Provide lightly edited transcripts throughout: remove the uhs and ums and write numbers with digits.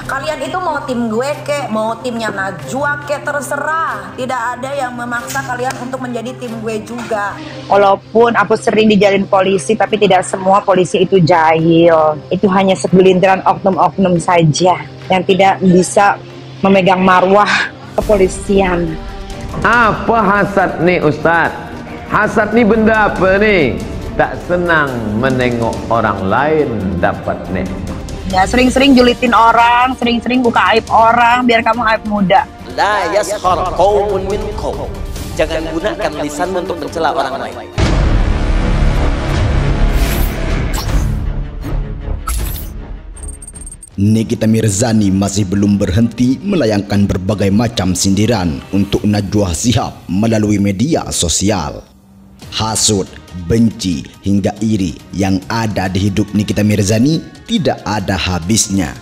Kalian itu mau tim gue kek, mau timnya Najwa kek, terserah. Tidak ada yang memaksa kalian untuk menjadi tim gue juga. Walaupun aku sering dijalin polisi, tapi tidak semua polisi itu jahil. Itu hanya segelintiran oknum-oknum saja yang tidak bisa memegang marwah kepolisian. Apa hasad nih Ustadz? Hasad nih benda apa nih? Tak senang menengok orang lain dapat nikmat. Ya, sering-sering julitin orang, sering-sering buka aib orang, biar kamu aib muda. La yaskhar qaumun min qaum. Jangan gunakan lisanmu untuk mencela orang lain. Nikita Mirzani masih belum berhenti melayangkan berbagai macam sindiran untuk Najwa Shihab melalui media sosial. Hasud, benci, hingga iri yang ada di hidup Nikita Mirzani tidak ada habisnya.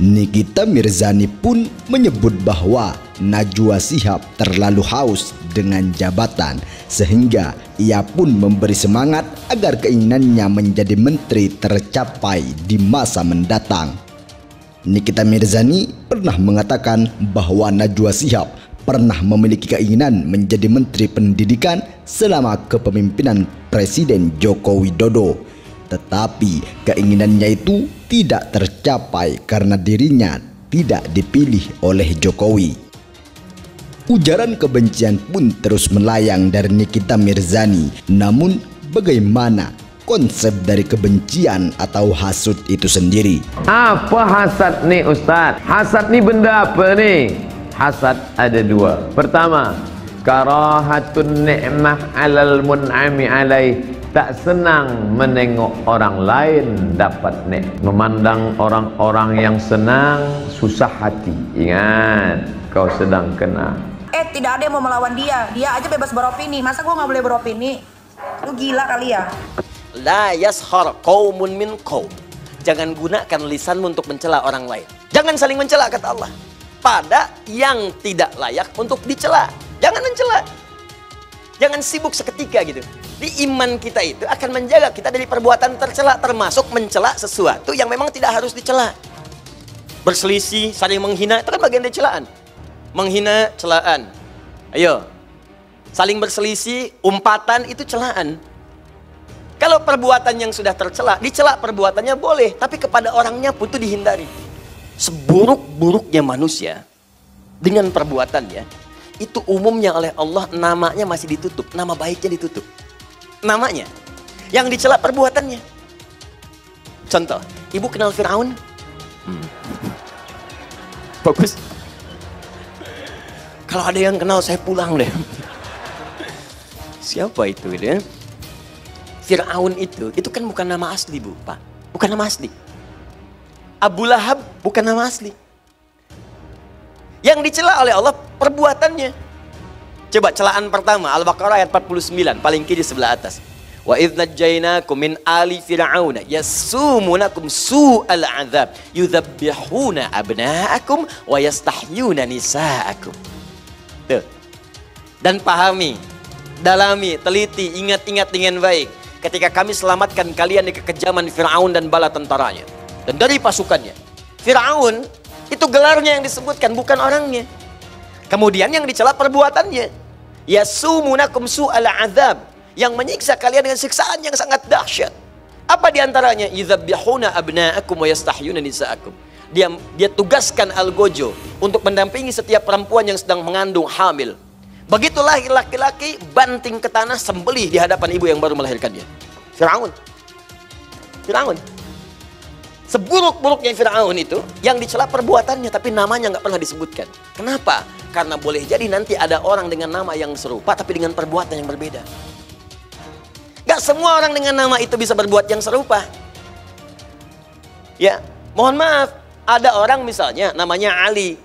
Nikita Mirzani pun menyebut bahwa Najwa Shihab terlalu haus dengan jabatan, sehingga ia pun memberi semangat agar keinginannya menjadi menteri tercapai di masa mendatang. Nikita Mirzani pernah mengatakan bahwa Najwa Shihab pernah memiliki keinginan menjadi menteri pendidikan selama kepemimpinan Presiden Joko Widodo. Tetapi keinginannya itu tidak tercapai karena dirinya tidak dipilih oleh Jokowi. Ujaran kebencian pun terus melayang dari Nikita Mirzani. Namun bagaimana konsep dari kebencian atau hasud itu sendiri? Apa hasad nih Ustadz? Hasad nih benda apa nih? Hasad ada dua. Pertama, karahatun ni'mah alal mun'ami alaih. Tak senang menengok orang lain dapat nikmat. Memandang orang-orang yang senang susah hati. Ingat, kau sedang kena. Tidak ada yang mau melawan dia. Dia aja bebas beropini. Masa gue gak boleh beropini? Lu gila kali ya? La yaskhar qaumun min qaum. Jangan gunakan lisanmu untuk mencela orang lain. Jangan saling mencela, kata Allah, pada yang tidak layak untuk dicela. Jangan mencela. Jangan sibuk seketika gitu. Di iman kita itu akan menjaga kita dari perbuatan tercela, termasuk mencela sesuatu yang memang tidak harus dicela. Berselisih, saling menghina, itu kan bagian dari celaan. Menghina, celaan. Ayo, saling berselisih, umpatan, itu celaan. Kalau perbuatan yang sudah tercela, dicela perbuatannya boleh, tapi kepada orangnya pun itu dihindari. Seburuk-buruknya manusia dengan perbuatannya, itu umumnya oleh Allah namanya masih ditutup, nama baiknya ditutup. Namanya, yang dicela perbuatannya. Contoh, ibu kenal Fir'aun? Bagus. Kalau ada yang kenal, saya pulang deh. Siapa itu ya? Fir'aun itu kan bukan nama asli, Bu, Pak. Bukan nama asli. Abu Lahab bukan nama asli. Yang dicela oleh Allah perbuatannya. Coba celaan pertama, Al-Baqarah ayat 49, paling kiri sebelah atas. Wa idz najjaynakum min ali fir'auna yasumunakum su'al 'adzab yudzabbihuna abna'akum wa yastahyuna nisa'akum. Tuh. Dan pahami, dalami, teliti, ingat-ingat dengan baik. Ketika kami selamatkan kalian dari kekejaman Fir'aun dan bala tentaranya dan dari pasukannya. Fir'aun itu gelarnya yang disebutkan, bukan orangnya. Kemudian yang dicela perbuatannya. Yasumunakum su'al 'adzab, yang menyiksa kalian dengan siksaan yang sangat dahsyat. Apa diantaranya? Yudzabbihuna abna'akum wa yastahyuna nisa'akum. Dia tugaskan algojo untuk mendampingi setiap perempuan yang sedang mengandung hamil. Begitulah laki-laki banting ke tanah, sembelih di hadapan ibu yang baru melahirkannya. Fir'aun. Seburuk-buruknya Fir'aun itu yang dicela perbuatannya, tapi namanya nggak pernah disebutkan. Kenapa? Karena boleh jadi nanti ada orang dengan nama yang serupa tapi dengan perbuatan yang berbeda. Gak semua orang dengan nama itu bisa berbuat yang serupa. Ya, mohon maaf, ada orang misalnya namanya Ali.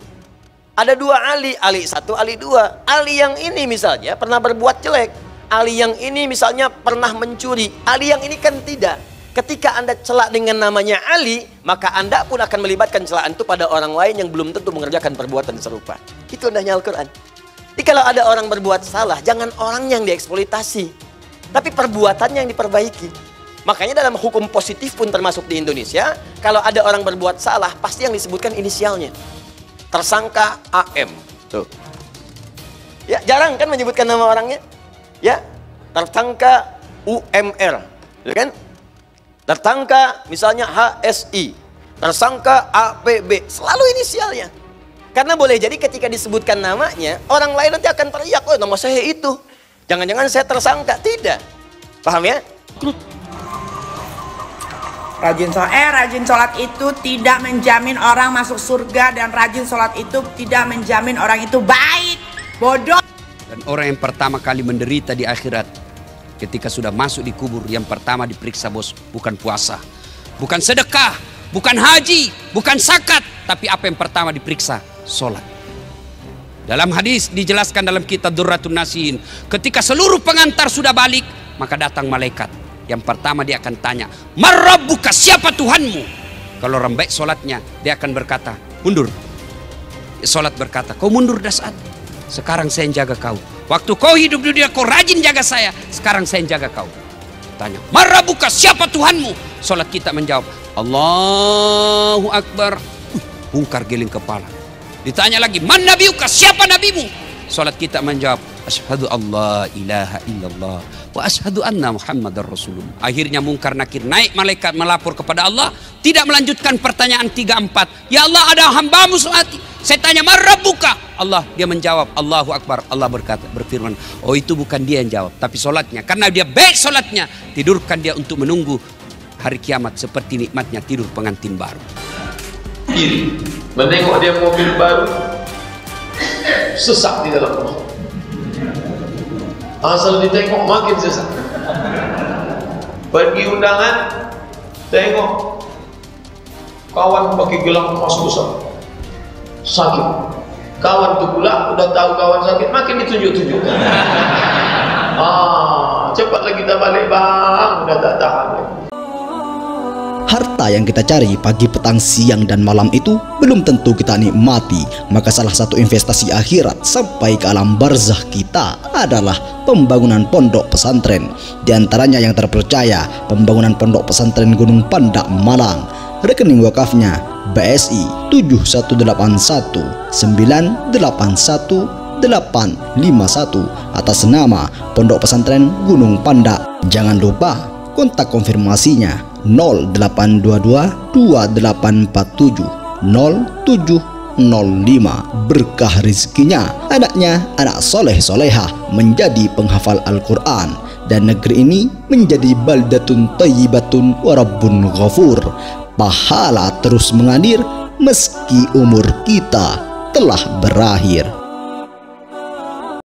Ada dua Ali, Ali satu, Ali dua. Ali yang ini misalnya pernah berbuat jelek. Ali yang ini misalnya pernah mencuri. Ali yang ini kan tidak. Ketika Anda celak dengan namanya Ali, maka Anda pun akan melibatkan celaan itu pada orang lain yang belum tentu mengerjakan perbuatan serupa. Itu indahnya Al-Quran. Jadi kalau ada orang berbuat salah, jangan orang yang dieksploitasi, tapi perbuatannya yang diperbaiki. Makanya dalam hukum positif pun termasuk di Indonesia, kalau ada orang berbuat salah, pasti yang disebutkan inisialnya. Tersangka AM. Tuh. Ya, jarang kan menyebutkan nama orangnya? Ya, tersangka UMR, ya kan? Tersangka misalnya HSI, tersangka APB, selalu inisialnya. Karena boleh jadi ketika disebutkan namanya, orang lain nanti akan teriak, oh nama saya itu. Jangan-jangan saya tersangka. Tidak. Paham ya? Rajin sholat itu tidak menjamin orang masuk surga, dan rajin sholat itu tidak menjamin orang itu baik. Bodoh. Dan orang yang pertama kali menderita di akhirat, ketika sudah masuk di kubur, yang pertama diperiksa bos, bukan puasa, bukan sedekah, bukan haji, bukan zakat, tapi apa yang pertama diperiksa? Sholat. Dalam hadis dijelaskan dalam kitab Durratun Nasihin, ketika seluruh pengantar sudah balik, maka datang malaikat. Yang pertama dia akan tanya, "Marabbuka, siapa Tuhanmu?" Kalau orang baik sholatnya, dia akan berkata, "Mundur." Sholat berkata, "Kau mundur dah saat. Sekarang saya yang jaga kau. Waktu kau hidup di dunia kau rajin jaga saya. Sekarang saya yang jaga kau." Tanya, "Marabbuka, siapa Tuhanmu?" Sholat kita menjawab, "Allahu Akbar." Bungkar geling kepala. Ditanya lagi, "Man nabiuka, siapa nabimu?" Sholat kita menjawab, "Asyhadu Allah ilaha illallah wa asyhadu anna Muhammadar Rasulullah." Akhirnya mungkar nakir naik malaikat melapor kepada Allah, tidak melanjutkan pertanyaan 3-4. "Ya Allah, ada hambamu sholat. Saya tanya, marabbuka?" Allah, dia menjawab, "Allahu Akbar." Allah berfirman, oh itu bukan dia yang jawab, tapi sholatnya. Karena dia baik sholatnya, tidurkan dia untuk menunggu hari kiamat seperti nikmatnya tidur pengantin baru. Menengok dia mobil baru, sesak di dalam rumah. Asal ditengok makin sesak. Pergi undangan, tengok kawan pakai gelang emas besar, sakit. Kawan tu pula udah tahu kawan sakit, makin ditunjuk-tunjukkan. Cepatlah kita balik bang, udah tak tahan lagi. Harta yang kita cari pagi, petang, siang, dan malam itu belum tentu kita nikmati. Maka salah satu investasi akhirat sampai ke alam barzah kita adalah pembangunan pondok pesantren. Di antaranya yang terpercaya, pembangunan pondok pesantren Gunung Pandak Malang. Rekening wakafnya BSI 7181981851 atas nama Pondok Pesantren Gunung Pandak. Jangan lupa kontak konfirmasinya 0822 2847 0705. Berkah rezekinya, anaknya anak soleh soleha menjadi penghafal Al-Quran, dan negeri ini menjadi baldatun thayyibatun wa rabbun ghafur. Pahala terus mengalir meski umur kita telah berakhir.